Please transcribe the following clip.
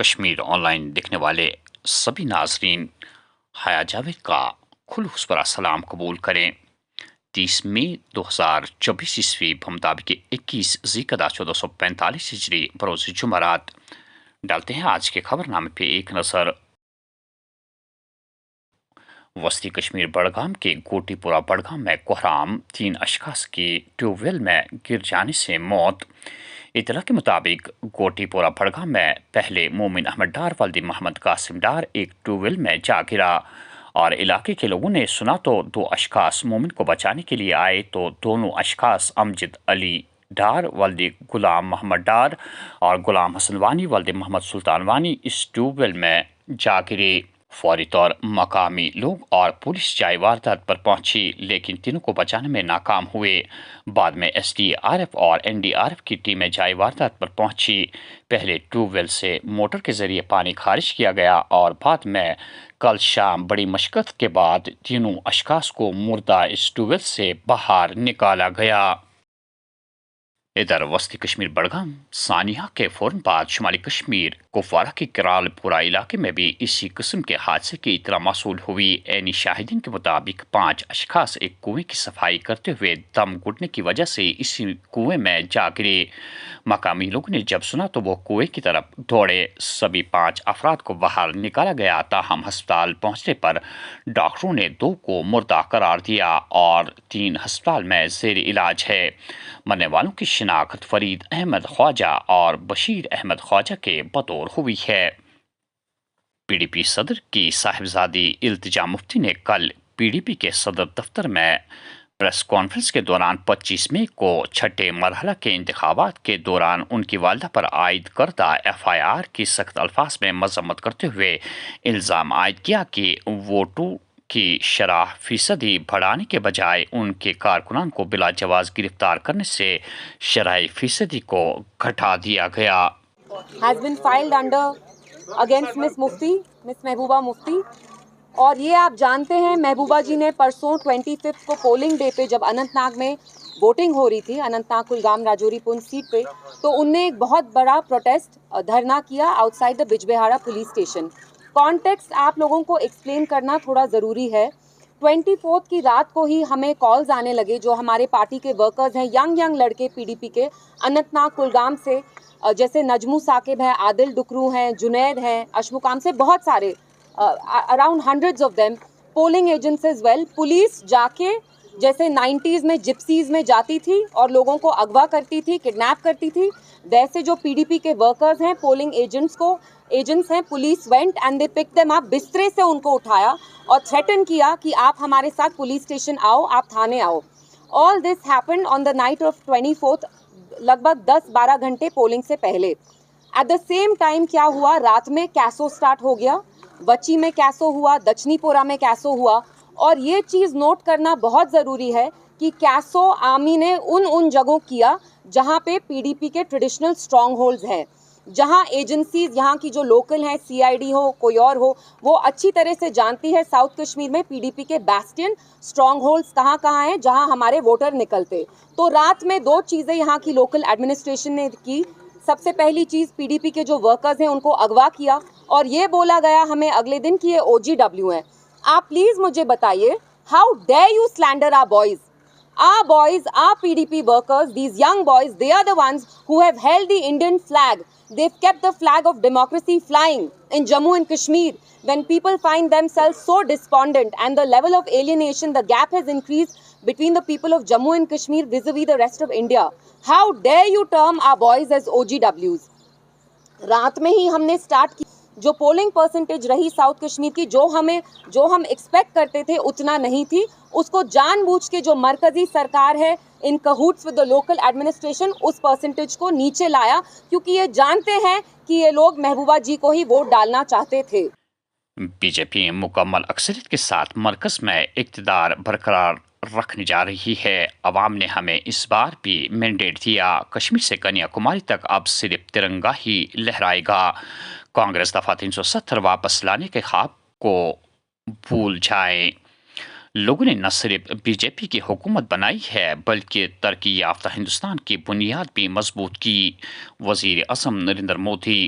Kashmir on line دیکھنے والے سبھی ناظرین حیا جاوید کا خلوص برا سلام قبول کریں۔ 30 مئی 2024 بمطابق 21 ذی-القعدہ 1445 ہجری بروز جمعرات۔ ڈالتے ہیں آج کے خبر نامے پہ ایک نظر۔ وسطی کشمیر بڑگام کے گوٹی پورہ بڑگام میں کوہرام، 3 اشخاص کی ٹیوب ویل میں گر جانے سے موت۔ اطلاع کے مطابق گوٹی پورہ بڑگام میں پہلے مومن احمد ڈار والد محمد قاسم ڈار ایک ٹیوب ویل میں جا گرا اور علاقے کے لوگوں نے سنا تو 2 اشخاص مومن کو بچانے کے لیے آئے تو دونوں اشخاص امجد علی ڈار والد غلام محمد ڈار اور غلام حسن وانی والد محمد سلطان وانی اس ٹیوب ویل میں جا گرے۔ فوری طور مقامی لوگ اور پولیس جائے واردات پر پہنچی لیکن تینوں کو بچانے میں ناکام ہوئے۔ بعد میں SDRF اور NDRF کی ٹیمیں جائے واردات پر پہنچی۔ پہلے ٹیوب ویل سے موٹر کے ذریعے پانی خارج کیا گیا اور بعد میں کل شام بڑی مشقت کے بعد تینوں اشخاص کو مردہ اس ٹیوب ویل سے باہر نکالا گیا۔ ادھر وسطی کشمیر بڑگام سانحہ کے فوراً بعد شمالی کشمیر کپوارہ کے کرال پورہ علاقے میں بھی اسی قسم کے حادثے کی اطلاع موصول ہوئی۔ عینی شاہدین کے مطابق 5 اشخاص ایک کنویں کی صفائی کرتے ہوئے دم گھٹنے کی وجہ سے اسی کنویں میں جا گرے۔ مقامی لوگوں نے جب سنا تو وہ کنویں کی طرف دوڑے۔ سبھی 5 افراد کو باہر نکالا گیا تاہم ہسپتال پہنچنے پر ڈاکٹروں نے 2 کو مردہ قرار دیا اور 3 ہسپتال میں زیر علاج ہے۔ مرنے والوں کی شناخت فرید احمد خواجہ اور بشیر احمد خواجہ کے بطور ہوئی ہے۔ PDP صدر کی صاحبزادی التجا مفتی نے کل PDP کے صدر دفتر میں پریس کانفرنس کے دوران 25 مئی کو چھٹے مرحلہ کے انتخابات کے دوران ان کی والدہ پر عائد کردہ FIR کی سخت الفاظ میں مذمت کرتے ہوئے الزام عائد کیا کہ ووٹوں کی شرح فیصدی بڑھانے کے بجائے ان کے کارکنان کو بلا جواز گرفتار کرنے سے شرح فیصدی کو گھٹا دیا گیا۔ has been filed under against Miss Mufti, Miss Mehbooba Mufti. اور یہ آپ جانتے ہیں محبوبہ جی نے پرسوں 25 کو پولنگ ڈے پہ جب اننت ناگ میں ووٹنگ ہو رہی تھی، اننت ناگ کلگام راجوری پونچھ سیٹ پہ، تو ان نے ایک بہت بڑا پروٹیسٹ دھرنا کیا outside the Bijbehara police station. Context آپ لوگوں کو ایکسپلین کرنا تھوڑا ضروری ہے۔ 24 کی رات کو ہی ہمیں کالز آنے لگے جو ہمارے پارٹی کے ورکرز ہیں، ینگ لڑکے PDP کے اننت ناگ کلگام سے، جیسے نجمو ثاقب ہے، عادل ڈکرو ہیں، جنید ہیں، اشمکام سے، بہت سارے around hundreds of them polling agents as well. Police جا کے جیسے 90s میں جپسیز میں جاتی تھی اور لوگوں کو اغوا کرتی تھی، کڈنیپ کرتی تھی، ویسے جو PDP کے ورکرز ہیں، پولنگ ایجنٹس ہیں، police went and they pick them up, بسترے سے ان کو اٹھایا اور تھریٹن کیا کہ آپ ہمارے ساتھ پولیس اسٹیشن آؤ، آپ تھانے آؤ۔ All this happened on the night of 24 لگ بھگ 10-12 گھنٹے پولنگ سے پہلے۔ ایٹ دا سیم ٹائم کیا ہوا، رات میں کیسو سٹارٹ ہو گیا، وچی میں کیسو ہوا، دچنی پورہ میں کیسو ہوا۔ اور یہ چیز نوٹ کرنا بہت ضروری ہے کہ کیسو آرمی نے ان جگہوں کیا جہاں پہ PDP کے ٹریڈیشنل اسٹرانگ ہولڈز ہیں، جہاں ایجنسیز یہاں کی جو لوکل ہیں، CID ہو کوئی اور ہو، وہ اچھی طرح سے جانتی ہے ساؤتھ کشمیر میں PDP کے بیسٹین اسٹرانگ ہولڈز کہاں ہیں جہاں ہمارے ووٹر نکلتے۔ تو رات میں 2 چیزیں یہاں کی لوکل ایڈمنسٹریشن نے کی۔ سب سے پہلی چیز PDP کے جو ورکرز ہیں ان کو اغوا کیا اور یہ بولا گیا ہمیں اگلے دن کہ یہ OGW ہیں۔ آپ پلیز مجھے بتائیے، how dare you slander our boys? Our boys, our PDP workers, these young boys, they are the ones who have held the Indian flag. They've kept the flag of democracy flying in Jammu and Kashmir. When people find themselves so despondent and the level of alienation, the gap has increased between the people of Jammu and Kashmir vis-a-vis the rest of India. How dare you term our boys as OGWs? رات میں ہی ہم نے start کی۔ جو polling percentage رہی south Kashmir کی، جو ہم ایکسپیکٹ کرتے تھے اتنا نہیں تھی، اس کو جان بوجھ کے جو مرکزی سرکار ہے in cahoots with the local administration اس پرسنٹیج کو نیچے لایا، کیونکہ یہ جانتے ہیں کہ یہ لوگ محبوبہ جی کو ہی ووٹ ڈالنا چاہتے تھے۔ BJP مکمل اکثریت کے ساتھ مرکز میں اقتدار برقرار رکھنے جا رہی ہے۔ عوام نے ہمیں اس بار بھی مینڈیٹ دیا، کشمیر سے کنیا کماری تک اب صرف ترنگا ہی لہرائے گا۔ کانگریس دفعہ 370 واپس لانے کے خواب کو بھول جائیں۔ لوگوں نے نہ صرف BJP کی حکومت بنائی ہے بلکہ ترقی یافتہ ہندوستان کی بنیاد بھی مضبوط کی۔ وزیر اعظم نریندر مودی